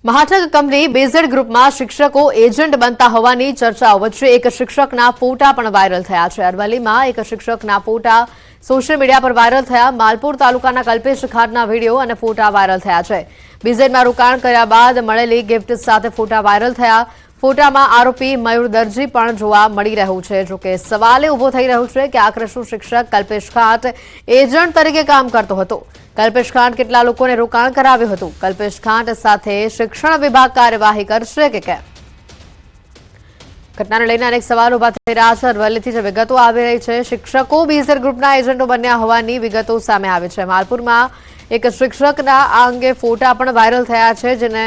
મહાઠગ company બેઝેડ ગ્રુપમાં શિક્ષકો agent બનતા હોવાની ચર્ચાઓ વચ્ચે એક શિક્ષકના ફોટા પણ વાયરલ થયા છે। અરવલ્લીમાં એક શિક્ષકના ફોટા સોશિયલ મીડિયા પર વાયરલ થયા। માલપુર તાલુકાના કલ્પેશ ખાટના વિડીયો અને ફોટા વાયરલ થયા છે। બેઝેડમાં રોકાણ કર્યા બાદ મળેલી ગિફ્ટ સાથે ફોટા વાયરલ થયા। ફોટામાં આરોપી મયુર દરજી પણ જોવા મળી રહ્યું છે। જોકે સવાલ ઉભો થઈ રહ્યો છે કે આખરે શું શિક્ષક કલ્પેશ ખાટ એજન્ટ તરીકે કામ કરતો હતો? કલ્પેશ ખાટ કેટલા લોકોને રોકાણ કરાવ્યું હતું? કલ્પેશ ખાટ સાથે શિક્ષણ વિભાગ કાર્યવાહી કરશે કે કેમ? ઘટનાને લઈને અનેક સવાલો ઉભા થઈ રહ્યા છે। અરવલ્લીથી જે વિગતો આવી રહી છે, શિક્ષકો બેઝેડ ગ્રુપના એજન્ટો બન્યા હોવાની વિગતો સામે આવી છે। માલપુરમાં એક શિક્ષકના આ અંગે ફોટા પણ વાયરલ થયા છે, જેને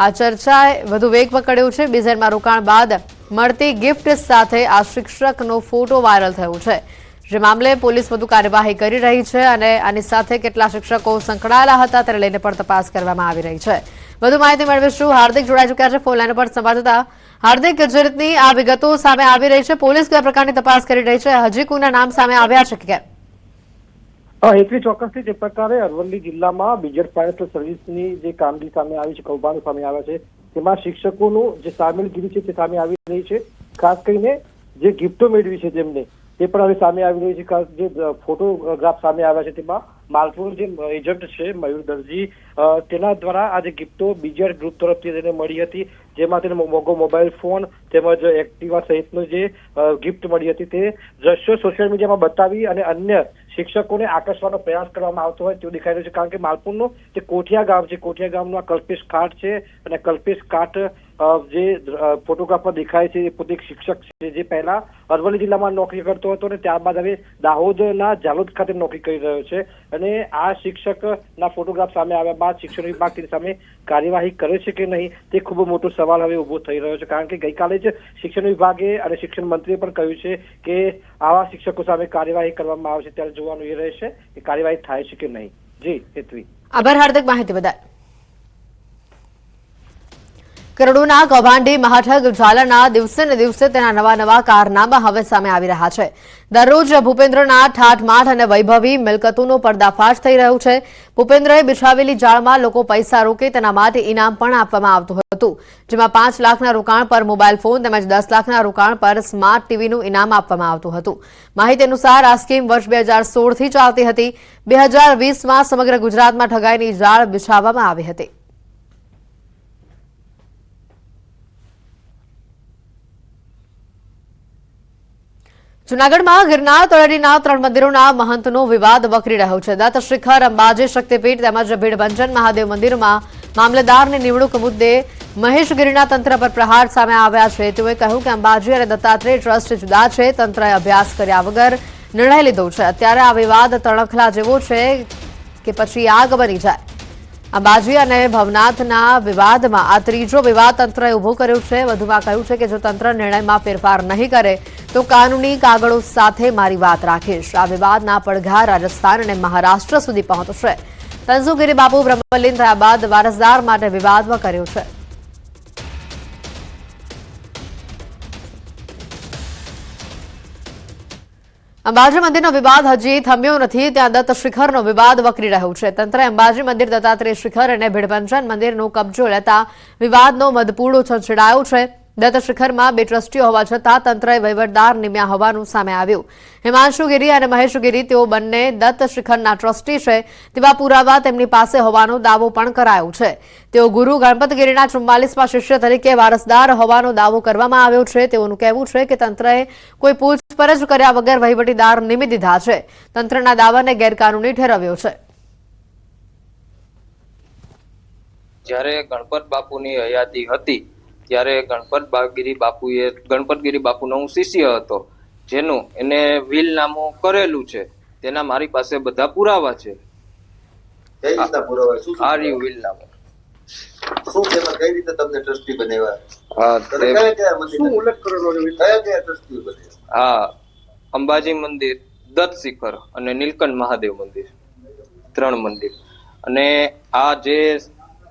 આ ચર્ચાએ વધુ વેગ પકડ્યો છે। બેઝેડમાં રોકાણ બાદ મળતી ગિફ્ટ સાથે આ શિક્ષકનો ફોટો વાયરલ થયો છે, જે મામલે પોલીસ વધુ કાર્યવાહી કરી રહી છે અને આની સાથે કેટલા શિક્ષકો સંકળાયેલા હતા તેને લઈને પણ તપાસ કરવામાં આવી રહી છે। વધુ માહિતી મેળવીશું। હાર્દિક જોડાઈ ચૂક્યા છે ફોન લાઈન પર સંવાદદાતા હાર્દિક। જે રીતની આ વિગતો સામે આવી રહી છે, પોલીસ કયા પ્રકારની તપાસ કરી રહી છે? હજી કોઈના નામ સામે આવ્યા છે કે કેમ? એટલી ચોક્કસથી જે પ્રકારે અરવલ્લી જિલ્લામાં બેઝેડ ફાઇનાન્શિયલ સર્વિસની જે કામગીરી સામે આવી છે, કૌભાંડો સામે આવ્યા છે, તેમાં શિક્ષકોનું જે સામેલગીરી છે તે સામે આવી રહી છે। ખાસ કરીને જે ગિફ્ટો મેળવી છે તેમને તે પણ હવે સામે આવી રહી છે। જે ફોટોગ્રાફ સામે આવ્યા છે તેમાં માલપુર જે એજન્ટ છે મયુર દરજી, તેના દ્વારા આ જે ગિફ્ટો બેઝેડ ગ્રુપ તરફથી તેને મળી હતી, જેમાં તેને મોંઘો મોબાઈલ ફોન તેમજ એક્ટિવા સહિતનું જે ગિફ્ટ મળી હતી તે દ્રશ્યો સોશિયલ મીડિયામાં બતાવી અને અન્ય શિક્ષકોને આકર્ષવાનો પ્રયાસ કરવામાં આવતો હોય તેવું દેખાઈ રહ્યું છે। કારણ કે માલપુરનું જે કોઠિયા ગામ છે, કોઠિયા ગામનું આ કલ્પેશ ખાટ છે અને કલ્પેશ ખાટ જે ફોટોગ્રાફમાં દેખાય છે એ પોતે એક શિક્ષક છે, જે પહેલા અરવલ્લી જિલ્લામાં નોકરી કરતો હતો અને ત્યારબાદ હવે દાહોદના ઝાલોદ ખાતે નોકરી કરી રહ્યો છે। અને આ શિક્ષકના ફોટોગ્રાફ સામે આવ્યા બાદ શિક્ષણ વિભાગ તેની સામે કાર્યવાહી કરે છે કે નહીં તે ખૂબ મોટો સવાલ હવે ઉભો થઈ રહ્યો છે। કારણ કે ગઈકાલે જ શિક્ષણ વિભાગે અને શિક્ષણ મંત્રીએ પણ કહ્યું છે કે આવા શિક્ષકો સામે કાર્યવાહી કરવામાં આવશે, ત્યારે જોવાનું એ રહેશે કે કાર્યવાહી થાય છે કે નહીં। જી હેતવી, આભાર હાર્દિક માહિતી બદલ। કરોડોના કૌભાંડી મહાઠગ ઝાલાના દિવસે ને દિવસે તેના નવા કારનામા હવે સામે આવી રહ્યા છે। દરરોજ ભૂપેન્દ્રના ઠાઠમાઠ અને વૈભવી મિલકતોનો પર્દાફાશ થઈ રહ્યો છે। ભૂપેન્દ્રએ બિછાવેલી જાળમાં લોકો પૈસા રોકે તેના માટે ઇનામ પણ આપવામાં આવતું હતું, જેમાં 5 લાખના રોકાણ પર મોબાઈલ ફોન તેમજ 10 લાખના રોકાણ પર સ્માર્ટ ટીવીનું ઇનામ આપવામાં આવતું હતું। માહિતી અનુસાર આ સ્કીમ વર્ષ 2016થી ચાલતી હતી। 2020માં સમગ્ર ગુજરાતમાં ઠગાઈની જાળ બિછાવવામાં આવી હતી। જૂનાગઢમાં ગિરનાર તળેટીના 3 મંદિરોના મહંતનો વિવાદ વકરી રહ્યો છે। દત્ત શિખર, અંબાજી શક્તિપીઠ તેમજ ભીડભંજન મહાદેવ મંદિરમાં મામલેદારની નિમણૂક મુદ્દે મહેશગીરીના તંત્ર પર પ્રહાર સામે આવ્યા છે। તેઓએ કહ્યું કે અંબાજી અને દત્તાત્રેય ટ્રસ્ટ જુદા છે, તંત્રએ અભ્યાસ કર્યા વગર નિર્ણય લીધો છે। અત્યારે આ વિવાદ તણખલા જેવો છે કે પછી આગ બની જાય। અંબાજી અને ભવનાથના વિવાદમાં આ ત્રીજો વિવાદ તંત્રએ ઉભો કર્યો છે। વધુમાં કહ્યું છે કે જો તંત્ર નિર્ણયમાં ફેરફાર નહીં કરે તો કાનૂની કાગળો સાથે મારી વાત રાખીશ। આ વિવાદના પડઘા રાજસ્થાન અને મહારાષ્ટ્ર સુધી પહોંચશે। તંજુગીરી બાપુ બ્રહ્મલીન થયા બાદ વારસદાર માટે વિવાદમાં કર્યો છે। અંબાજી મંદિરનો વિવાદ હજી થમ્યો નથી, ત્યાં દત્ત શિખરનો વિવાદ વકરી રહ્યો છે। તંત્રએ અંબાજી મંદિર, દત્તાત્રેય શિખર અને ભીડભંજન મંદિરનો કબજો લેતા વિવાદનો મધપૂડો છંછેડાયો છે। દત્ત શિખરમાં 2 ટ્રસ્ટીઓ હોવા છતાં તંત્રએ વહીવટદાર નિમ્યા હોવાનું સામે આવ્યું। હિમાંશુ ગીરી અને મહેશ ગીરી તેઓ બંને દત્ત શિખરના ટ્રસ્ટી છે તેવા પુરાવા તેમની પાસે હોવાનો દાવો પણ કરાયો છે। તેઓ ગુરુ ગણપતગીરીના 44મા શિષ્ય તરીકે વારસદાર હોવાનો દાવો કરવામાં આવ્યો છે। તેઓનું કહેવું છે કે તંત્રએ કોઈ પૂછપરછ કર્યા વગર વહીવટીદાર નિમી દીધા છે। તંત્રના દાવાને ગેરકાનૂની ઠેરવ્યો છે। જ્યારે ગણપત બાપુની હયાતી હતી ત્યારે ગણપતગીરી બાપુનો હું શિષ્ય હતો, જેનું એને વીલનામું કરેલું છે, તેના મારી પાસે બધા પુરાવા છે। આ રહ્યું વીલનામું। હા, અંબાજી મંદિર, દત્ત શિખર અને નીલકંઠ મહાદેવ મંદિર, 3 મંદિર। અને આ જે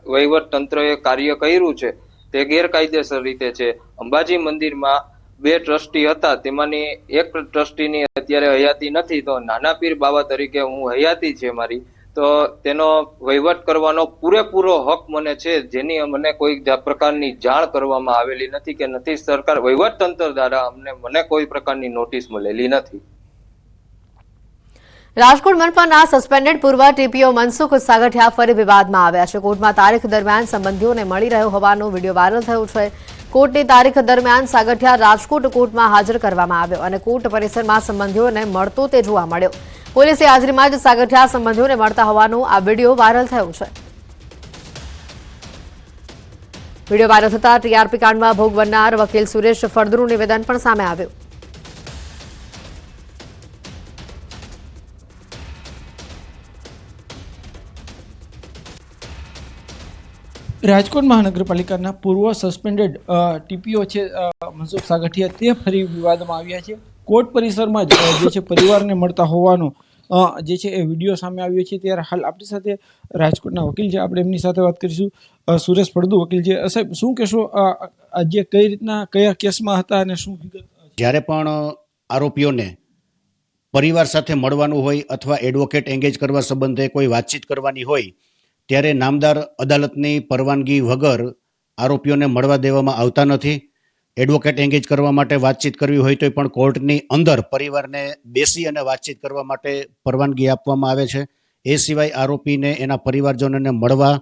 વહીવટ તંત્રએ કાર્ય કર્યું છે તે ગેરકાયદેસર રીતે છે। અંબાજી મંદિરમાં 2 ટ્રસ્ટી હતા, તેમાંની એક ટ્રસ્ટીની અત્યારે હયાતી નથી, તો નાના પીર બાવા તરીકે હું હયાતી છે મારી, તો તેનો વહીવટ કરવાનો પૂરેપૂરો હક મને છે, જેની મને કોઈ પ્રકારની જાણ કરવામાં આવેલી નથી કે નથી સરકાર વહીવટ તંત્ર દ્વારા મને કોઈ પ્રકારની નોટિસ મળેલી નથી. રાજકોટ મનપાના સસ્પેન્ડેડ પૂર્વ ટીપીઓ મનસુખ સાગઠિયા ફરી વિવાદમાં આવ્યા છે. કોર્ટમાં તારીખ દરમિયાન સંબંધીઓને મળી રહ્યો હોવાનો વિડીયો વાયરલ થયો છે. કોર્ટની તારીખ દરમિયાન સાગઠિયા રાજકોટ કોર્ટમાં હાજર કરવામાં આવ્યો અને કોર્ટ પરિસરમાં સંબંધીઓને મળતો તે જોવા મળ્યો. પોલીસે હાજરીમાં જ સાગઠિયા સંબંધીઓને મળતા હોવાનો આ વિડીયો વાયરલ થયો છે. વિડીયો વાયરલ થતા ટીઆરપી કાંડમાં ભોગ બનનાર વકીલ સુરેશ ફળદુનું નિવેદન પણ સામે આવ્યું. રાજકોટ મહાનગરપાલિકાના પૂર્વ સસ્પેન્ડેડ ટીપીઓ છે મનસુખ સાગઠિયા તે ફરી વિવાદમાં આવ્યા છે. કોર્ટ પરિસરમાં જ જે છે પરિવારને મળતા હોવાનો જે છે એ વિડીયો સામે આવ્યો છે. ત્યારે હાલ આપણી સાથે રાજકોટના વકીલ છે, આપણે એમની સાથે વાત કરીશું. સુરેશ ફળદુ વકીલ છે. સાહેબ, શું કહેશો, આજે કઈ રીતના કયા કેસમાં હતા અને શું વિગત? જ્યારે પણ આરોપીઓને પરિવાર સાથે મળવાનું હોય અથવા એડવોકેટ એંગેજ કરવા સંબંધે કોઈ વાતચીત કરવાની હોય ત્યારે નામદાર અદાલતની પરવાનગી વગર આરોપીઓને મળવા દેવામાં આવતા નથી. એડવોકેટ એંગેજ કરવા માટે વાતચીત કરવી હોય તો પણ કોર્ટની અંદર પરિવારને બેસી અને વાતચીત કરવા માટે પરવાનગી આપવામાં આવે છે. એ સિવાય આરોપીને એના પરિવારજનોને મળવા,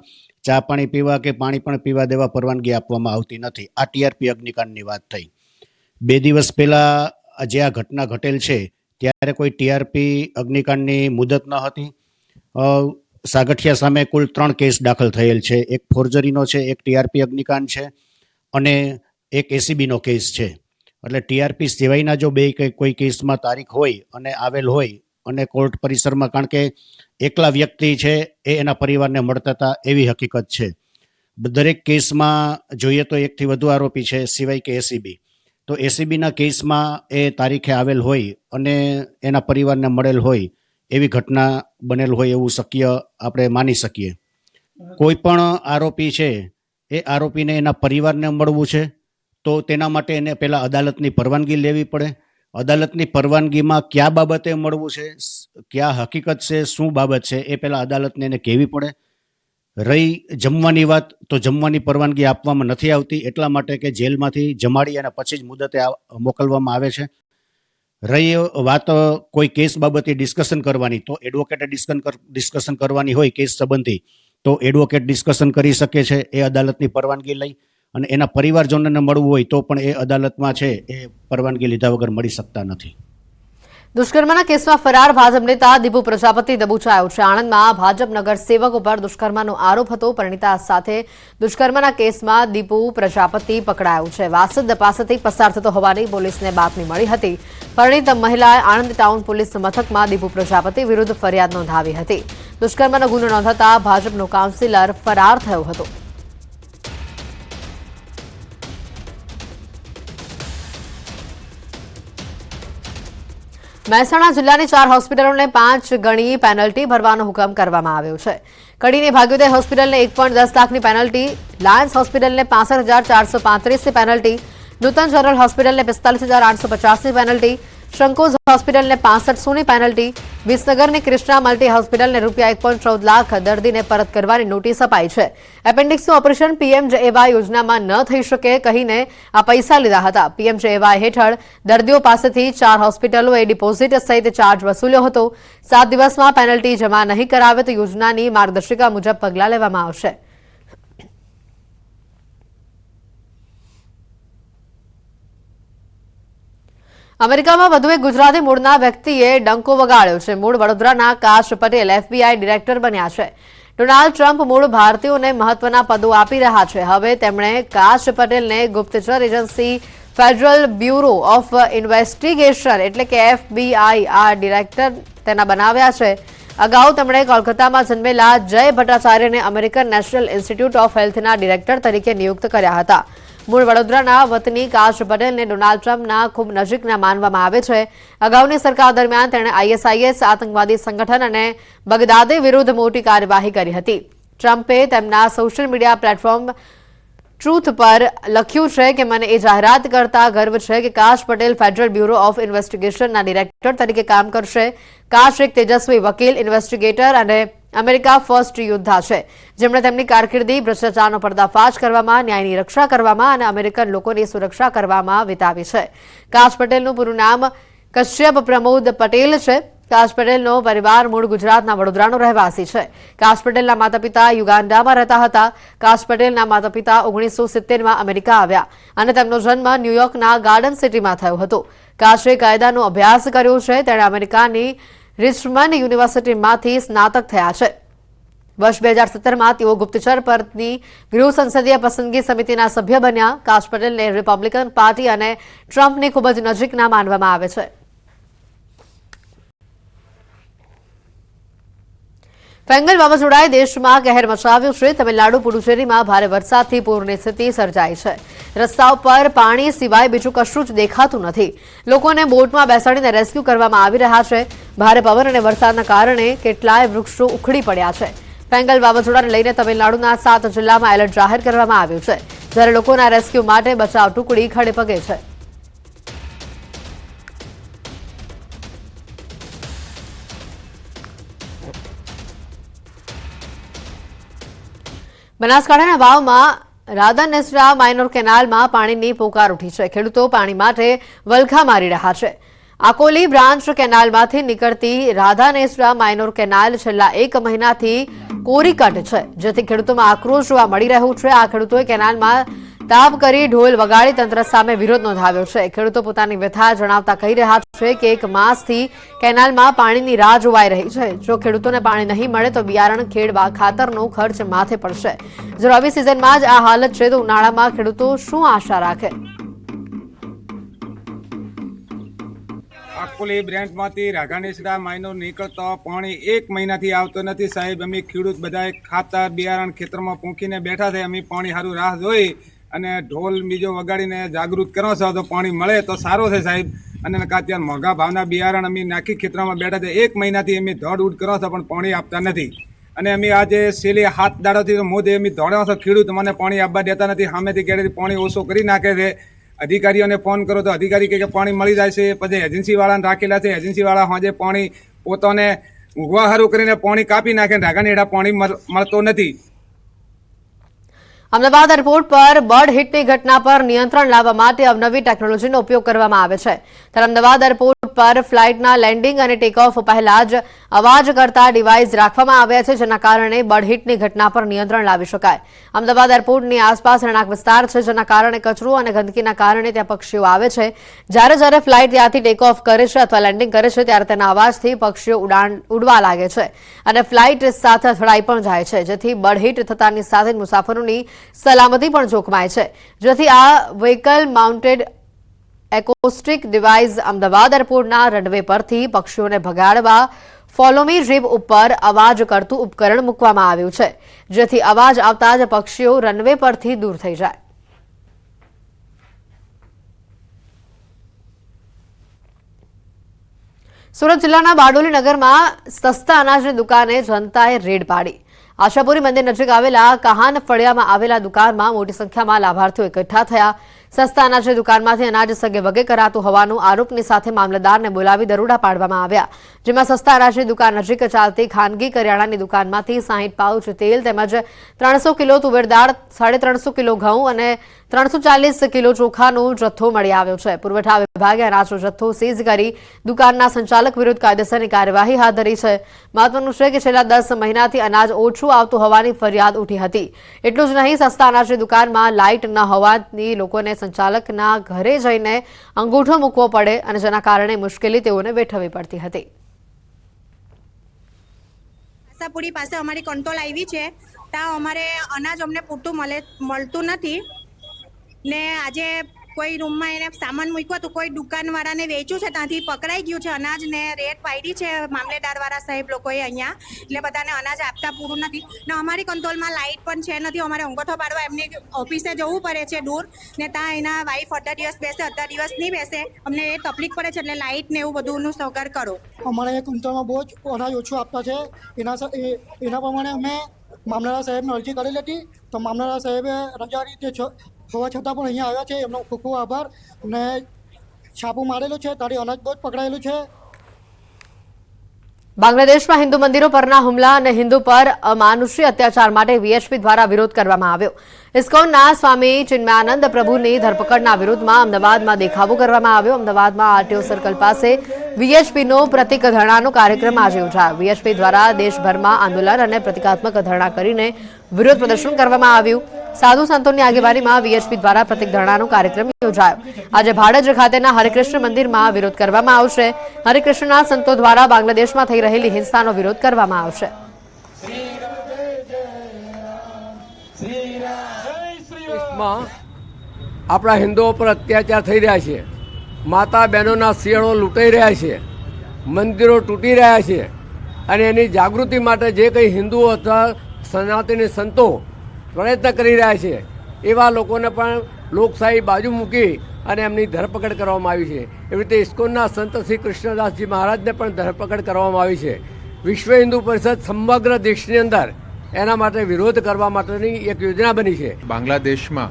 ચા પાણી પીવા કે પાણી પણ પીવા દેવા પરવાનગી આપવામાં આવતી નથી. આ ટીઆરપી અગ્નિકાંડની વાત થઈ. 2 દિવસ પહેલાં જે આ ઘટના ઘટેલ છે ત્યારે કોઈ ટીઆરપી અગ્નિકાંડની મુદત ન હતી. સાગઠિયા સામે કુલ 3 કેસ દાખલ થયેલ છે. એક ફોર્જરીનો છે, એક ટીઆરપી અગ્નિકાંડ છે અને એક એસીબીનો કેસ છે. એટલે ટીઆરપી સિવાયના જો કોઈ કેસમાં તારીખ હોય અને આવેલ હોય અને કોર્ટ પરિસરમાં, કારણ કે એકલા વ્યક્તિ છે એ એના પરિવારને મળતા હતા એવી હકીકત છે. દરેક કેસમાં જોઈએ તો 1 થી વધુ આરોપી છે, સિવાય કે એસીબી. તો એસીબીના કેસમાં એ તારીખે આવેલ હોય અને એના પરિવારને મળેલ હોય એવી ઘટના બનેલ હોય એવું શક્ય આપણે માની શકીએ. કોઈ પણ આરોપી છે એ આરોપીને એના પરિવારને મળવું છે તો તેના માટે એને પહેલાં અદાલતની પરવાનગી લેવી પડે. અદાલતની પરવાનગીમાં કયા બાબતે મળવું છે, કયા હકીકત છે, શું બાબત છે એ પહેલાં અદાલતને એને કહેવી પડે. રહી જમવાની વાત, તો જમવાની પરવાનગી આપવામાં નથી આવતી, એટલા માટે કે જેલમાંથી જમાડી અને પછી જ મુદતે મોકલવામાં આવે છે. રહી વાત કોઈ કેસ બાબતે ડિસ્કશન કરવાની, તો એડવોકેટે ડિસ્કશન કરવાની હોય કેસ સંબંધી તો એડવોકેટ ડિસ્કશન કરી શકે છે એ અદાલતની પરવાનગી લઈ. અને એના પરિવારજનોને મળવું હોય તો પણ એ અદાલતમાં છે એ પરવાનગી લીધા વગર મળી શકતા નથી. દુષ્કર્મના કેસમાં ફરાર ભાજપ નેતા દીપુ પ્રજાપતિ દબોચાયો છે. આણંદમાં ભાજપ નગર સેવક ઉપર દુષ્કર્મનો આરોપ હતો. પરિણીતા સાથે દુષ્કર્મના કેસમાં દીપુ પ્રજાપતિ પકડાયો છે. વાસદ પાસેથી પસાર થતો હોવાની પોલીસને બાતમી મળી હતી. પરિણીત મહિલાએ આણંદ ટાઉન પોલીસ મથકમાં દીપુ પ્રજાપતિ વિરુદ્ધ ફરિયાદ નોંધાવી હતી. દુષ્કર્મનો ગુનો નોંધાતા ભાજપનો કાઉન્સિલર ફરાર થયો હતો. મહેસાણા જિલ્લાની 4 હોસ્પિટલોને 5 ગણી પેનલ્ટી ભરવાનો હુકમ કરવામાં આવ્યો છે. કડીની ભાગ્યોદય હોસ્પિટલને 1.10 લાખની પેનલ્ટી, લાયન્સ હોસ્પિટલને 65,435ની પેનલ્ટી, નૂતન જનરલ હોસ્પિટલને 45,850ની પેનલ્ટી, શંકોઝ હોસ્પિટલને 6500ની પેનલ્ટી, વિસનગરની કૃષ્ણા મલ્ટી હોસ્પિટલને ₹1.14 લાખ દર્દીને પરત કરવાની નોટિસ અપાઈ છે. એપેન્ડિક્સનું ઓપરેશન પીએમજેએવાય યોજનામાં ન થઈ શકે કહીને આ પૈસા લીધા હતા. પીએમજેએવાય હેઠળ દર્દીઓ પાસેથી 4 હોસ્પિટલોએ ડિપોઝિટ સહિત ચાર્જ વસૂલ્યો હતો. 7 દિવસમાં પેનલ્ટી જમા નહીં કરાવે તો યોજનાની માર્ગદર્શિકા મુજબ પગલાં લેવામાં આવશે. અમેરિકામાં વધુ એક ગુજરાતી મૂળના વ્યક્તિએ ડંકો વગાડ્યો છે. મૂળ વડોદરાના કાશ પટેલ એફબીઆઈ ડિરેક્ટર બન્યા છે. ડોનાલ્ડ ટ્રમ્પ મૂળ ભારતીયોને મહત્વના પદો આપી રહ્યા છે. હવે તેમણે કાશ પટેલને ગુપ્તચર agency federal bureau of investigation એટલે કે એફબીઆઈ આ ડિરેક્ટર તેના બનાવ્યા છે. અગાઉ તેમણે કોલકાતામાં જન્મેલા જય ભટ્ટાચાર્યને અમેરિકન નેશનલ ઇન્સ્ટિટ્યૂટ ઓફ હેલ્થના ડિરેક્ટર તરીકે નિયુક્ત કર્યા હતા. મૂળ વડોદરાના વતની કાશ પટેલને ડોનાલ્ડ ટ્રમ્પના ખૂબ નજીકના માનવામાં આવે છે. અગાઉની સરકાર દરમિયાન તેણે આઈએસઆઈએસ આતંકવાદી સંગઠન અને બગદાદી વિરુદ્ધ મોટી કાર્યવાહી કરી હતી. ટ્રમ્પે તેમના સોશિયલ મીડિયા પ્લેટફોર્મ ટ્રુથ પર લખ્યું છે કે મને એ જાહેરાત કરતા ગર્વ છે કે Kash Patel federal bureau of ઇન્વેસ્ટિગેશનના ડિરેક્ટર તરીકે કામ કરશે. કાશ એક તેજસ્વી વકીલ, ઇન્વેસ્ટિગેટર અને અમેરિકા ફર્સ્ટ યોદ્ધા છે, જેમણે તેમની કારકિર્દી ભ્રષ્ટાચારનો પર્દાફાશ કરવામાં, ન્યાયની રક્ષા કરવામાં અને અમેરિકન લોકોની સુરક્ષા કરવામાં વિતાવી છે. કાશ પટેલનું પૂરું નામ કશ્યપ પ્રમોદ પટેલ છે. કાશ પટેલનો પરિવાર મૂળ ગુજરાતના વડોદરાનો રહેવાસી છે. કાશ પટેલના માતા પિતા યુગાન્ડામાં રહેતા હતા. કાશ પટેલના માતા પિતા 1970માં અમેરિકા આવ્યા અને તેમનો જન્મ ન્યૂયોર્કના ગાર્ડન સિટીમાં થયો હતો. કાશે કાયદાનો અભ્યાસ કર્યો છે. તેણે અમેરિકાની રિચમન્ડ યુનિવર્સિટીમાંથી સ્નાતક થયા છે. વર્ષ 2017માં તેઓ ગુપ્તચર પરની ગૃહ સંસદીય પસંદગી સમિતિના સભ્ય બન્યા. કાશ પટેલને રિપબ્લિકન પાર્ટી અને ટ્રમ્પની ખૂબ જ નજીકના માનવામાં આવે છે. ફેંગલ વાવાઝોડાએ દેશમાં કહેર મચાવ્યો છે. તમિલનાડુ પુડુચેરીમાં ભારે વરસાદથી પૂરની સ્થિતિ સર્જાઈ છે. રસ્તાઓ પર પાણી સિવાય બીજું કશું જ દેખાતું નથી. લોકોને બોટમાં બેસાડીને રેસ્ક્યુ કરવામાં આવી રહ્યા છે. ભારે પવન અને વરસાદના કારણે કેટલાય વૃક્ષો ઉખડી પડ્યા છે. ફેંગલ વાવાઝોડાને લઈને તમિલનાડુના 7 જિલ્લામાં એલર્ટ જાહેર કરવામાં આવ્યું છે, જ્યારે લોકોના રેસ્ક્યુ માટે બચાવ ટુકડી ખડે પગે છે. બનાસકાંઠાના વાવમાં રાધાનેસરા માઇનોર કેનાલમાં પાણીની પોકાર ઉઠી છે. ખેડૂતો પાણી માટે વલખા મારી રહ્યા છે. આકોલી બ્રાન્ચ કેનાલમાંથી નીકળતી રાધાનેસરા માઇનોર કેનાલ છેલ્લા 1 મહિનાથી કોરીકટ છે, જેથી ખેડૂતોમાં આક્રોશ જોવા મળી રહ્યો છે. આ ખેડૂતોએ કેનાલમાં તાપ કરી ઢોલ વગાડી તંત્ર સામે વિરોધ નોંધાવ્યો છે. ખેડૂતો પોતાની વ્યથા જણાવતા કહી રહ્યા છે કે 1 માસથી કેનાલમાં પાણીની રાહ જોવાઈ રહી છે. જો ખેડૂતોને પાણી નહીં મળે તો બિયારણ ખેડવા ખાતરનો ખર્ચ માથે પડશે. જો રવિ સિઝનમાં જ આ હાલત છે તો ઉનાળામાં ખેડૂતો શું આશા રાખે? આકોલી બ્રાન્ચમાંથી રાધાનેસરા માઇનોર નીકળતો પાણી 1 મહિનાથી આવતો નથી સાહેબ. અમે ખેડૂત બધાએ ખાતર બિયારણ ખેતરમાં પૂંખીને બેઠા છે. અમે પાણી સારું રાહ જોઈ અને ઢોલ બીજો વગાડીને જાગૃત કરો છો તો પાણી મળે તો સારો છે સાહેબ. અને અત્યારે મોંઘા ભાવના બિયારણ અમે નાખી ખેતરમાં બેઠા છે. 1 મહિનાથી અમે દોડ ઉડ કરો છો પણ પાણી આપતા નથી. અને અમે આજે છેલ્લે 7 દાડોથી મોદે અમે દોડ્યા છો. ખેડૂત મને પાણી આપવા દેતા નથી. સામેથી ક્યારેથી પાણી ઓછો કરી નાખે છે. અધિકારીઓને ફોન કરો તો અધિકારી કહે કે પાણી મળી જાય છે. પછી એજન્સીવાળાને રાખેલા છે. એજન્સીવાળા સાંજે પાણી પોતાને ઊંઘવા સારું કરીને પાણી કાપી નાખે. રાગાને એડા પાણી મળતો નથી. અમદાવાદ એરપોર્ટ પર બર્ડ હિટની ઘટના પર નિયંત્રણ લાવવા માટે અવનવી ટેકનોલોજીનો ઉપયોગ કરવામાં આવે છે. ત્યારે અમદાવાદ એરપોર્ટ પર ફ્લાઇટના લેન્ડિંગ અને ટેક ઓફ પહેલા જ અવાજ કરતા ડિવાઇસ રાખવામાં આવ્યા છે, જેના કારણે બર્ડ હિટની ઘટના પર નિયંત્રણ લાવી શકાય. અમદાવાદ એરપોર્ટની આસપાસ રહેણાંક વિસ્તાર છે, જેના કારણે કચરો અને ગંદકીના કારણે ત્યાં પક્ષીઓ આવે છે. જ્યારે ફ્લાઇટ ત્યાંથી ટેક ઓફ કરે છે અથવા લેન્ડિંગ કરે છે ત્યારે તેના અવાજથી પક્ષીઓ ઉડવા લાગે છે અને ફ્લાઇટ સાથે અથડાઈ પણ જાય છે, જેથી બર્ડ હિટ થતાની સાથે મુસાફરોની સલામતી પણ જોખમાય છે. જેથી આ vehicle mounted acoustic device Ahmedabad એરપોર્ટના રનવે પરથી પક્ષીઓને ભગાડવા ફોલોમી ડ્રીપ ઉપર અવાજ કરતું ઉપકરણ મૂકવામાં આવ્યું છે, જેથી અવાજ આવતા જ પક્ષીઓ રનવે પરથી દૂર થઈ જાય. સુરત જિલ્લાના બારડોલી નગરમાં સસ્તા અનાજની દુકાને જનતાએ રેડ પાડી. આશાપુરી મંદિર નજીક આવેલા કહાન ફળિયામાં આવેલા દુકાનમાં મોટી સંખ્યામાં લાભાર્થીઓ એકઠા થયા. સસ્તા અનાજની દુકાનમાંથી અનાજ સગે વગે કરાતું હોવાનું આરોપની સાથે મામલતદારને બોલાવી દરોડા પાડવામાં આવ્યા, જેમાં સસ્તા અનાજની દુકાન નજીક ચાલતી ખાનગી કરિયાણાની દુકાનમાંથી 60 પાઉચ તેલ તેમજ 300 કિલો તુવેર દાળ, 350 કિલો ઘઉં અને 340 કિલો ચોખાનો જથ્થો મળી આવ્યો છે. પુરવઠા વિભાગે અનાજનો જથ્થો સીઝ કરી દુકાનના સંચાલક વિરુદ્ધ કાયદેસરની કાર્યવાહી હાથ ધરી છે. મહત્વનું છે કે છેલ્લા 10 મહિનાથી અનાજ ઓછું આવતું હોવાની ફરિયાદ ઉઠી હતી. એટલું જ નહીં, સસ્તા અનાજની દુકાનમાં લાઇટ ન હોવાથી લોકોને સંચાલકના ઘરે જઈને અંગૂઠો મૂકવો પડે અને જેના કારણે મુશ્કેલી તેઓને વેઠવી પડતી હતી. આશાપુરી પાસે અમારી કંટ્રોલ આવી છે, ત્યાં અમારે અનાજ અમને પૂરતું મળતું નથી ને આજે કોઈ રૂમમાં એને સામાન મૂક્યો તો કોઈ દુકાનવાળાને વેચ્યું છે, ત્યાંથી પકડાઈ ગયું છે અનાજ ને રેટ પાડી છે મામલેદારવાળા સાહેબ લોકોએ અહીંયા, એટલે બધાને અનાજ આપતા પૂરું નથી ને અમારી કંટ્રોલમાં લાઇટ પણ છે નથી. અમારે અંગૂઠો પાડવા એમની ઓફિસે જવું પડે છે દૂર ને ત્યાં એના વાઈફ 18 દિવસ બેસે, 18 દિવસ નહીં બેસે, અમને એ તકલીફ પડે છે. એટલે લાઇટ ને એવું બધુંનું સહકાર કરો. અમારે કંટ્રોલમાં બહુ જ અનાજ ઓછું આપતા છે, એના પ્રમાણે અમે મામલતદાર સાહેબને અરજી કરેલી હતી તો મામલતદાર સાહેબે રજા રીતે હોવા છતાં પણ અહીંયા આવ્યા છે. એમનો ખૂબ ખૂબ આભાર. અને છાપું મારેલું છે, તારી અનાજ બહુ જ પકડાયેલું છે. બાંગ્લાદેશમાં હિન્દુ મંદિરો પરના હુમલા અને હિન્દુ પર અમાનુષી અત્યાચાર માટે વીએચપી દ્વારા વિરોધ કરવામાં આવ્યો. ઇસ્કોનના સ્વામી ચિન્મયાનંદ પ્રભુની ધરપકડના વિરોધમાં અમદાવાદમાં દેખાવો કરવામાં આવ્યો. અમદાવાદમાં આરટીઓ સર્કલ પાસે વીએચપીનો પ્રતિક ધરણાનો કાર્યક્રમ આજે યોજાયો. વીએચપી દ્વારા દેશભરમાં આંદોલન અને પ્રતિકાત્મક ધરણા કરીને વિરોધ પ્રદર્શન કરવામાં આવ્યું. સાધુ સંતોની આગેવાનીમાં વીએચપી દ્વારા પ્રતિક ધરણાનો કાર્યક્રમ યોજાયો. આજે ભાડજ ખાતેના હરિકૃષ્ણ મંદિરમાં વિરોધ કરવામાં આવશે. હરિકૃષ્ણના સંતો દ્વારા બાંગ્લાદેશમાં થઈ રહેલી હિંસાનો વિરોધ કરવામાં આવશે. આપણા હિન્દુઓ પર અત્યાચાર થઈ રહ્યા છે. માતા બહેનોના શિયાળો લૂંટાઈ રહ્યા છે. મંદિરો તૂટી રહ્યા છે. અને એની જાગૃતિ માટે જે કંઈ હિન્દુઓ અથવા સનાતની સંતો પ્રયત્ન કરી રહ્યા છે એવા લોકોને પણ લોકશાહી બાજુ મૂકી અને એમની ધરપકડ કરવામાં આવી છે. એવી રીતે ઇસ્કોનના સંત શ્રી કૃષ્ણદાસજી મહારાજને પણ ધરપકડ કરવામાં આવી છે. વિશ્વ હિન્દુ પરિષદ સમગ્ર દેશની અંદર એના માટે વિરોધ કરવા માટેની એક યોજના બની છે. બાંગ્લાદેશમાં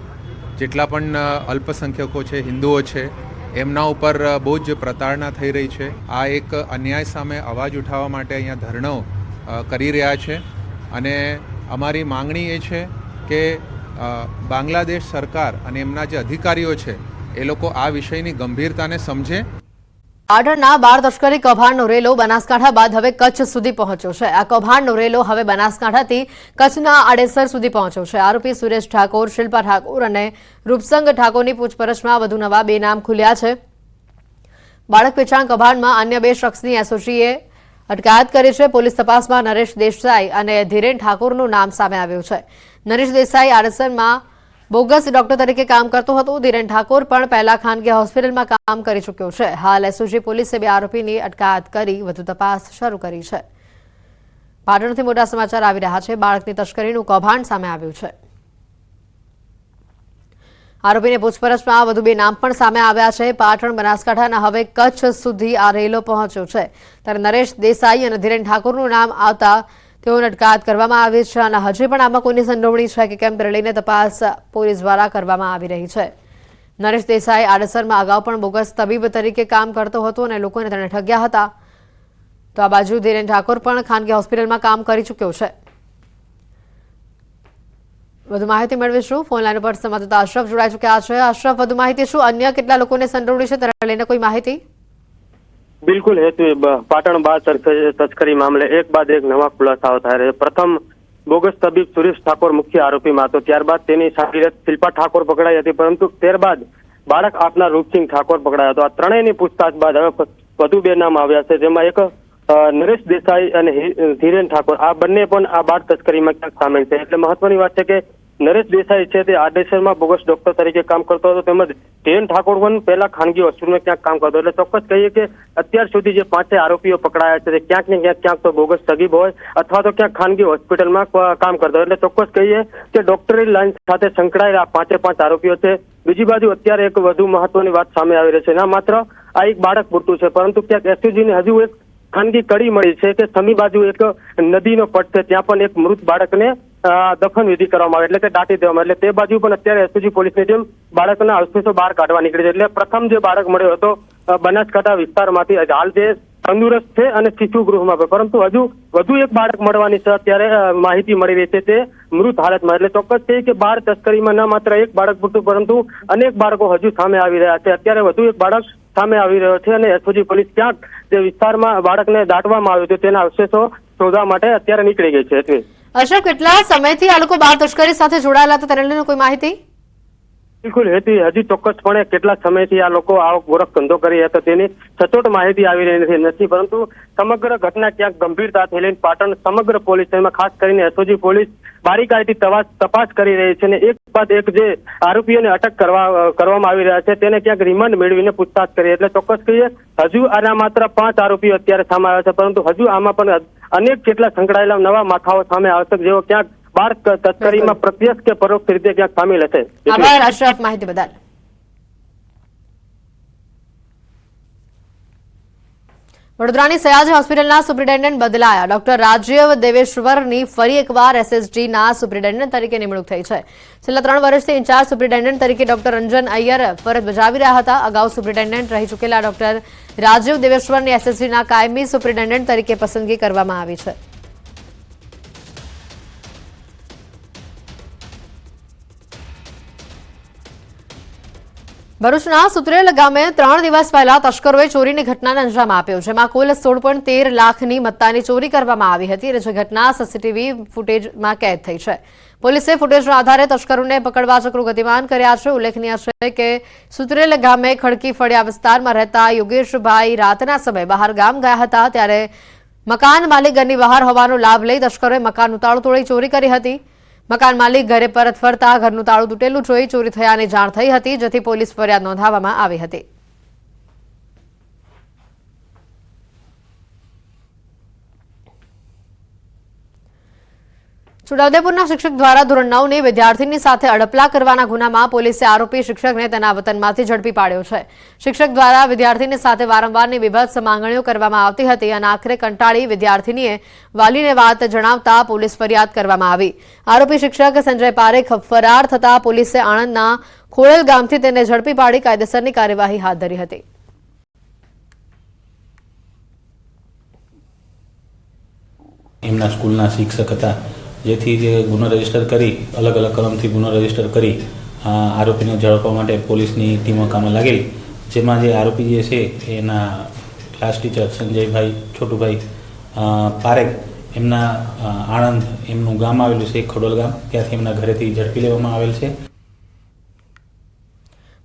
જેટલા પણ અલ્પસંખ્યકો છે, હિન્દુઓ છે, એમના ઉપર બહુ જ પ્રતાડના થઈ રહી છે. આ એક અન્યાય સામે અવાજ ઉઠાવવા માટે અહીંયા ધરણો કરી રહ્યા છે. અને અમારી માંગણી એ છે કે બાંગ્લાદેશ સરકાર અને એમના જે અધિકારીઓ છે એ લોકો આ વિષયની ગંભીરતાને સમજે. પાટણના બાળ તસ્કરી કૌભાંડનો રેલો બનાસકાંઠા બાદ હવે કચ્છ સુધી પહોંચ્યો છે. આ કૌભાંડનો રેલો હવે બનાસકાંઠાથી કચ્છના આડેસર સુધી પહોંચ્યો છે. આરોપી સુરેશ ઠાકોર, શિલ્પા ઠાકોર અને રૂપસંગ ઠાકોરની પૂછપરછમાં વધુ નવા 2 નામ ખુલ્યા છે. બાળક વેચાણ કૌભાંડમાં અન્ય 2 શખ્સની એસઓજીએ અટકાયત કરી છે. પોલીસ તપાસમાં નરેશ દેસાઈ અને ધીરેન ઠાકોરનું નામ સામે આવ્યું છે. નરેશ દેસાઈ આડેસરમાં બોગસ ડોક્ટર તરીકે કામ કરતો હતો. ધીરેન ઠાકોર પણ પહેલા ખાનગી હોસ્પિટલમાં કામ કરી ચૂક્યો છે. હાલ એસઓજી પોલીસે 2 આરોપીની અટકાયત કરી વધુ તપાસ શરૂ કરી છે. પાટણથી મોટા સમાચાર આવી રહ્યા છે. બાળકની તસ્કરીનું કૌભાંડ સામે આવ્યું છે. આરોપીને પૂછપરછમાં વધુ 2 નામ પણ સામે આવ્યા છે. પાટણ બનાસકાંઠાના હવે કચ્છ સુધી આ રેલો પહોંચ્યો છે. ત્યારે નરેશ દેસાઈ અને ધીરેન ઠાકોરનું નામ આવતા તેઓને અટકાયત કરવામાં આવી છે. અને હજી પણ આમાં કોઈની સંડોવણી છે કે કેમ તે લઈને તપાસ પોલીસ દ્વારા કરવામાં આવી રહી છે. નરેશ દેસાઈ આડેસરમાં અગાઉ પણ બોગસ તબીબ તરીકે કામ કરતો હતો અને લોકોને તેણે ઠગ્યા હતા. તો આ બાજુ ધીરેન ઠાકોર પણ ખાનગી હોસ્પિટલમાં કામ કરી ચૂક્યો છે. વધુ માહિતી મેળવીશું. ફોન લાઈન પર સંવાદદાતા અશરફ જોડાઈ ચૂક્યા છે. અશરફ, વધુ માહિતી શું? અન્ય કેટલા લોકોને સંડોવણી છે તેને લઈને કોઈ માહિતી? બિલકુલ હેતુ, પાટણ બાળ તસ્કરી મામલે એક બાદ એક નવા ખુલાસાઓ થાય છે. પ્રથમ બોગસ તબીબ સુરેશ ઠાકોર મુખ્ય આરોપીમાં હતો. ત્યારબાદ તેની સાથે શિલ્પા ઠાકોર પકડાઈ હતી, પરંતુ ત્યારબાદ બાળક આપનાર રૂપસિંહ ઠાકોર પકડાયો હતો. આ ત્રણેયની પૂછતાછ બાદ હવે વધુ 2 નામ આવ્યા છે, જેમાં એક નરેશ દેસાઈ અને ધીરેન ઠાકોર. આ બંને પણ આ બાળ તસ્કરીમાં ક્યાંક સામેલ છે. એટલે મહત્વની વાત છે કે નરેશ દેસાઈ છે તે આડેસરમાં બોગસ ડોક્ટર તરીકે કામ કરતો હતો, તેમજ ધીરેન ઠાકોર પણ પહેલા ખાનગી હોસ્પિટલમાં ક્યાંક કામ કરતો. એટલે ચોક્કસ કહીએ કે અત્યાર સુધી જે 5 આરોપીઓ પકડાયા છે તે ક્યાંક ને ક્યાંક તો બોગસ તબીબ હોય અથવા તો ક્યાંક ખાનગી હોસ્પિટલમાં કામ કરતો. એટલે ચોક્કસ કહીએ કે ડોક્ટરી લાઈન સાથે સંકળાયેલા 5 આરોપીઓ છે. બીજી બાજુ અત્યારે એક વધુ મહત્વની વાત સામે આવી રહી છે. ના માત્ર આ એક બાળક પૂરતું છે, પરંતુ ક્યાંક એસઓજીને હજુ એક ખાનગી કડી મળી છે કે સમી બાજુ એક નદીનો પટ છે, ત્યાં પણ એક મૃત બાળકને દફન વિધિ કરવામાં આવે, એટલે કે દાટી દેવામાં. એટલે તે બાજુ પણ અત્યારે એસઓજી પોલીસની ટીમ બાળકના અવશેષો બહાર કાઢવા નીકળી છે. એટલે પ્રથમ જે બાળક મળ્યો હતો બનાસકાંઠા વિસ્તારમાંથી, હાલ જે તંદુરસ્ત છે અને શિશુ ગૃહમાં, પરંતુ હજુ વધુ એક બાળક મળવાની છે અત્યારે માહિતી મળી રહી છે, તે મૃત હાલતમાં. એટલે ચોક્કસ છે કે બાળ તસ્કરીમાં ન માત્ર એક બાળક પૂરતું પરંતુ અનેક બાળકો હજુ સામે આવી રહ્યા છે. અત્યારે વધુ એક બાળક સામે આવી રહ્યો છે અને એસઓજી પોલીસ ક્યાંક જે વિસ્તારમાં બાળકને દાટવામાં આવ્યું હતું તેના અવશેષો શોધવા માટે અત્યારે નીકળી ગઈ છે. અશરફ, કેટલા સમયથી આ લોકો બાળ તસ્કરી સાથે જોડાયેલા હતા તેને લઈને કોઈ માહિતી? બિલકુલ હેતુ, હજી ચોક્કસપણે કેટલા સમયથી આ લોકો આવો ગોરખ ધંધો કરી હતા તેની સચોટ માહિતી આવી રહી નથી, પરંતુ સમગ્ર ઘટના ક્યાંક ગંભીરતાથી લઈને પાટણ સમગ્ર પોલીસ, એમાં ખાસ કરીને એસઓજી પોલીસ બારીકાઈથી તપાસ કરી રહી છે. અને એક બાદ એક જે આરોપીઓને અટક કરવામાં આવી રહ્યા છે તેને ક્યાંક રિમાન્ડ મેળવીને પૂછતાછ કરી. એટલે ચોક્કસ કહીએ હજુ આના માત્ર 5 આરોપીઓ અત્યારે સામે આવ્યા છે, પરંતુ હજુ આમાં પણ અનેક જેટલા સંકળાયેલા નવા માથાઓ સામે આવશે, જેઓ ક્યાંક બાળ તસ્કરીમાં પ્રત્યક્ષ કે પરોક્ષ રીતે ક્યાંક સામેલ હશે. આભાર અશરફ માહિતી બદલ. વડોદરાની સયાજી હોસ્પિટલના સુપ્રિન્ટેન્ડન્ટ બદલાયા. ડોક્ટર રાજીવ દેવેશ્વરની ફરી એકવાર એસએસજીના સુપ્રિન્ટેન્ડન્ટ તરીકે નિમણૂક થઈ છે. છેલ્લા 3 વર્ષથી ઇન્ચાર્જ સુપ્રિન્ટેન્ડન્ટ તરીકે ડોક્ટર રંજન અય્યર ફરજ બજાવી રહ્યા હતા. અગાઉ સુપ્રિન્ટેન્ડન્ટ રહી ચૂકેલા ડોક્ટર રાજીવ દેવેશ્વરની એસએસજીના કાયમી સુપ્રિન્ટેન્ડન્ટ તરીકે પસંદગી કરવામાં આવી છે. ભરૂચના સુત્રેલ ગામે 3 દિવસ પહેલા તસ્કરોએ ચોરીની ઘટનાને અંજામ આપ્યો, જેમાં કુલ 16.13 લાખની મત્તાની ચોરી કરવામાં આવી હતી અને જે ઘટના સીસીટીવી ફૂટેજમાં કેદ થઈ છે. પોલીસે ફૂટેજના આધારે તસ્કરોને પકડવા ચક્રો ગતિમાન કર્યા છે. ઉલ્લેખનીય છે કે સુત્રેલ ગામે ખડકી ફળિયા વિસ્તારમાં રહેતા યોગેશભાઈ રાતના સમયે બહાર ગામ ગયા હતા, ત્યારે મકાન માલિક ઘરની બહાર હોવાનો લાભ લઈ તસ્કરોએ મકાનનું તાળું તોડી ચોરી કરી હતી. મકાન માલિક ઘરે પરત ફરતા ઘરનું તાળું તૂટેલું જોઈ ચોરી થયાની જાણ થઈ હતી, જેથી પોલીસ ફરિયાદ નોંધાવવામાં આવી હતી. છોટાઉદેપુરના શિક્ષક દ્વારા ધોરણ 9ની વિદ્યાર્થીની સાથે અડપલા કરવાના ગુનામાં પોલીસે આરોપી શિક્ષકને તેના વતનમાંથી ઝડપી પાડ્યો છે. શિક્ષક દ્વારા વિદ્યાર્થીની સાથે વારંવારની વિભત્સ માંગણીઓ કરવામાં આવતી હતી અને આખરે કંટાળી વિદ્યાર્થીનીએ વાલીને વાત જણાવતા પોલીસ ફરિયાદ કરવામાં આવી. આરોપી શિક્ષક સંજય પારેખ ફરાર થતા પોલીસે આણંદના ખોડલ ગામથી તેને ઝડપી પાડી કાયદેસરની કાર્યવાહી હાથ ધરી હતી. એમના સ્કૂલના શિક્ષક હતા, જેથી જે ગુનો રજીસ્ટર કરી અલગ અલગ કલમથી ગુનો રજીસ્ટર કરી આરોપીને ઝડપવા માટે પોલીસની ટીમો કામે લાગેલી, જેમાં જે આરોપી જે છે એના ક્લાસ ટીચર સંજયભાઈ છોટુભાઈ પારેખ એમના આણંદ એમનું ગામ આવેલું છે ખડોલ ગામ, ત્યાંથી એમના ઘરેથી ઝડપી લેવામાં આવેલ છે.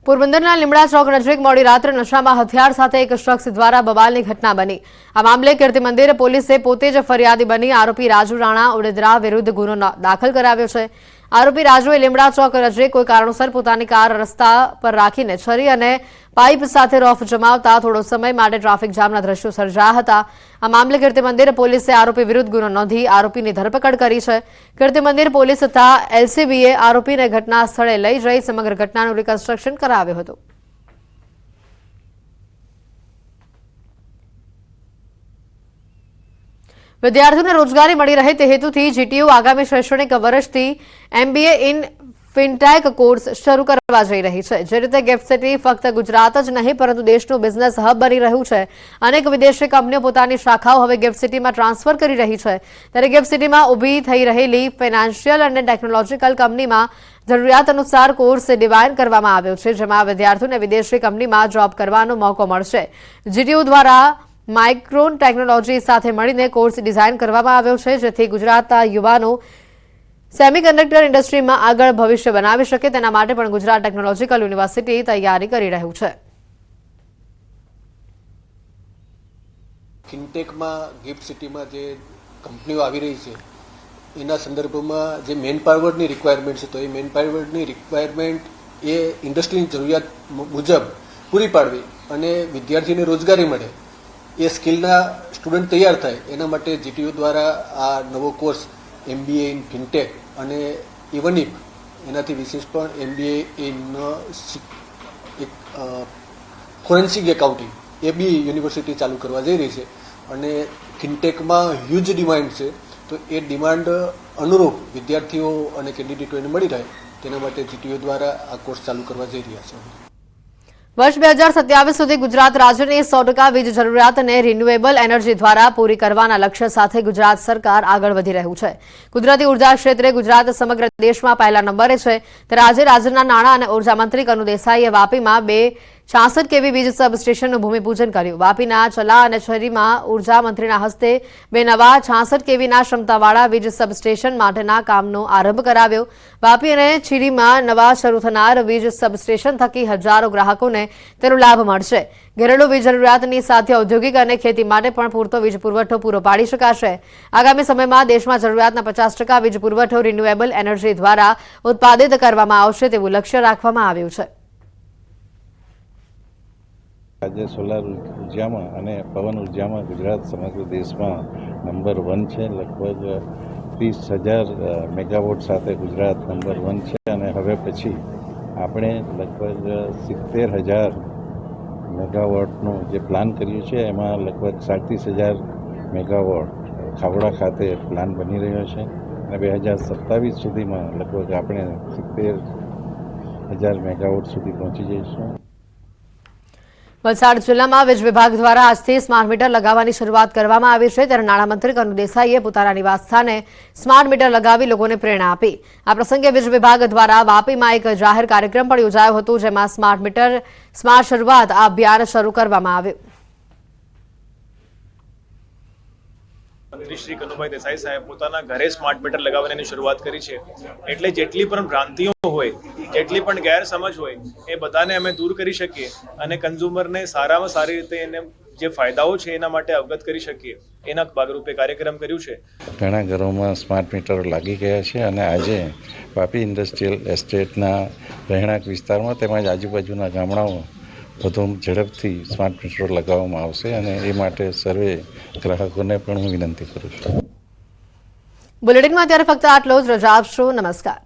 પોરબંદરના લીમડા ચોક નજીક મોડી રાત્રે નશામાં હથિયાર સાથે એક શખ્સ દ્વારા બવાલની ઘટના બની. આ મામલે કીર્તિ મંદિર પોલીસે પોતે જ ફરિયાદી બની આરોપી રાજુ રાણા ઉડેદરા વિરુદ્ધ ગુનો દાખલ કરાવ્યો છે. આરોપી રાજુએ લીમડા ચોક નજીક કોઈ કારણોસર પોતાની કાર રસ્તા પર રાખીને છરી અને પાઇપ સાથે રોફ જમાવતા થોડો સમય માટે ટ્રાફિક જામના દ્રશ્યો સર્જાયા હતા. આ મામલે કીર્તિ મંદિર પોલીસે આરોપી વિરુદ્ધ ગુનો નોંધી આરોપીની ધરપકડ કરી છે. કીર્તિ મંદિર પોલીસ તથા એલસીબીએ આરોપીને ઘટના સ્થળે લઈ જઈ સમગ્ર ઘટનાનું રિકન્સ્ટ્રક્શન કરાવ્યું હતું. વિદ્યાર્થીઓને રોજગારી મળી રહે તે હેતુથી જીટીયુ આગામી શૈક્ષણિક વર્ષથી એમબીએ ઇન ફિનટેક કોર્સ શરૂ કરવા જઈ રહી છે. જે રીતે ગિફ્ટ સિટી ફક્ત ગુજરાત જ નહીં પરંતુ દેશનું બિઝનેસ હબ બની રહ્યું છે. અનેક વિદેશી કંપનીઓ પોતાની શાખાઓ હવે ગિફ્ટ સિટીમાં ટ્રાન્સફર કરી રહી છે, ત્યારે ગિફ્ટ સિટીમાં ઊભી થઈ રહેલી ફાઇનાન્શિયલ અને ટેકનોલોજીકલ કંપનીમાં જરૂરિયાત અનુસાર કોર્સ ડિઝાઇન કરવામાં આવ્યો છે, જેમાં વિદ્યાર્થીઓને વિદેશી કંપનીમાં જોબ કરવાનો મોકો મળશે. જીટીયુ દ્વારા માઇક્રોન ટેકનોલોજી સાથે મળીને કોર્સ ડિઝાઇન કરવામાં આવ્યો છે, જેથી ગુજરાતના યુવાનો સેમિકન્ડક્ટર ઇન્ડસ્ટ્રીમાં આગળ ભવિષ્ય બનાવી શકે તેના માટે પણ ગુજરાત ટેકનોલોજીકલ યુનિવર્સિટી તૈયારી કરી રહ્યું છે. ફિનટેકમાં ગિફ્ટ સિટીમાં જે કંપનીઓ આવી રહી છે એના સંદર્ભમાં જે મેન પાવરની રિક્વાયરમેન્ટ છે, તો એ મેન પાવરની રિક્વાયરમેન્ટ એ ઇન્ડસ્ટ્રીની જરૂરિયાત મુજબ પૂરી પાડવી અને વિદ્યાર્થીને રોજગારી મળે, એ સ્કિલના સ્ટુડન્ટ તૈયાર થાય એના માટે જીટીયુ દ્વારા આ નવો કોર્સ એમબીએ ઇન ફિનટેક અને ઇવન ઇફ એનાથી વિશેષ પણ એમબીએ ઇન એક ફોરેન્સિક એકાઉન્ટિંગ એ બી યુનિવર્સિટી ચાલુ કરવા જઈ રહી છે અને ફિનટેકમાં હ્યુજ ડિમાન્ડ છે, તો એ ડિમાન્ડ અનુરૂપ વિદ્યાર્થીઓ અને કેન્ડિડેટોને મળી રહે તેના માટે જીટીયુ દ્વારા આ કોર્સ ચાલુ કરવા જઈ રહ્યા છે. વર્ષ 2027 સુધી ગુજરાત રાજ્યની 100% વીજ જરૂરિયાતને રિન્યુએબલ એનર્જી દ્વારા પૂરી કરવાના લક્ષ્ય સાથે ગુજરાત સરકાર આગળ વધી રહ્યું છે. કુદરતી ઉર્જા ક્ષેત્રે ગુજરાત સમગ્ર દેશમાં પહેલા નંબરે છે, ત્યારે આજે રાજ્યના નાણાં અને ઉર્જા મંત્રી કનુ દેસાઈએ વાપીમાં 66 કેવી વીજ સબસ્ટેશનનું ભૂમિપૂજન કર્યું. વાપીના ચલા અને છરીમાં ઉર્જા મંત્રીના હસ્તે 2 નવા 66 કેવીના ક્ષમતાવાળા વીજ સબસ્ટેશન માટેના કામનો આરંભ કરાવ્યો. વાપી અને છીરીમાં નવા શરૂ થનાર વીજ સબસ્ટેશન થકી હજારો ગ્રાહકોને તેનો લાભ મળશે. ઘરેલું વીજ જરૂરિયાતની સાથે ઔદ્યોગિક અને ખેતી માટે પણ પૂરતો વીજ પુરવઠો પૂરો પાડી શકાશે. આગામી સમયમાં દેશમાં જરૂરિયાતના 50% વીજ પુરવઠો રિન્યુએબલ એનર્જી દ્વારા ઉત્પાદિત કરવામાં આવશે તેવું લક્ષ્ય રાખવામાં આવ્યું છે. આજે સોલાર ઉર્જામાં અને પવન ઉર્જામાં ગુજરાત સમગ્ર દેશમાં નંબર 1 છે. લગભગ 30,000 મેગાવોટ સાથે ગુજરાત નંબર 1 છે અને હવે પછી આપણે લગભગ 70,000 મેગાવોટનું જે પ્લાન કર્યું છે એમાં લગભગ 37,000 મેગાવોટ ખાવડા ખાતે પ્લાન બની રહ્યો છે અને 2027 સુધીમાં લગભગ આપણે 70,000 મેગાવોટ સુધી પહોંચી જઈશું. વલસાડ જિલ્લામાં વીજ વિભાગ દ્વારા આજથી સ્માર્ટ મીટર લગાવવાની શરૂઆત કરવામાં આવી છે ત્યારે નાણામંત્રી કનુ દેસાઈએ પોતાના નિવાસ સ્થાને સ્માર્ટ મીટર લગાવી લોકોને પ્રેરણા આપી. આ પ્રસંગે વીજ વિભાગ દ્વારા વાપીમાં એક જાહેર કાર્યક્રમ પણ યોજાયો હતો જેમાં સ્માર્ટ શરૂઆત આ અભિયાન શરૂ કરવામાં આવ્યું. મંત્રી શ્રી કનુભાઈ દેસાઈ સાહેબ પોતાના ઘરે સ્માર્ટ મીટર લગાવવાની શરૂઆત કરી છે. એટલે જેટલી પણ ભ્રાંતિઓ હોય, જેટલી પણ ગેરસમજ હોય એ બધાને અમે દૂર કરી શકીએ અને કન્ઝ્યુમરને સારામાં સારી રીતે એને જે ફાયદાઓ છે એના માટે અવગત કરી શકીએ એના ભાગરૂપે કાર્યક્રમ કર્યું છે. ઘણા ઘરોમાં સ્માર્ટ મીટરો લાગી ગયા છે અને આજે વાપી ઇન્ડસ્ટ્રીયલ એસ્ટેટના રહેણાંક વિસ્તારમાં તેમજ આજુબાજુના ગામડાઓ વધુ ઝડપથી સ્માર્ટ મીટરો લગાવવામાં આવશે અને એ માટે સર્વે ગ્રાહકોને પણ હું વિનંતી કરું છું. બુલેટિનમાં અત્યારે ફક્ત આટલો જ. રજા આપશો. નમસ્કાર.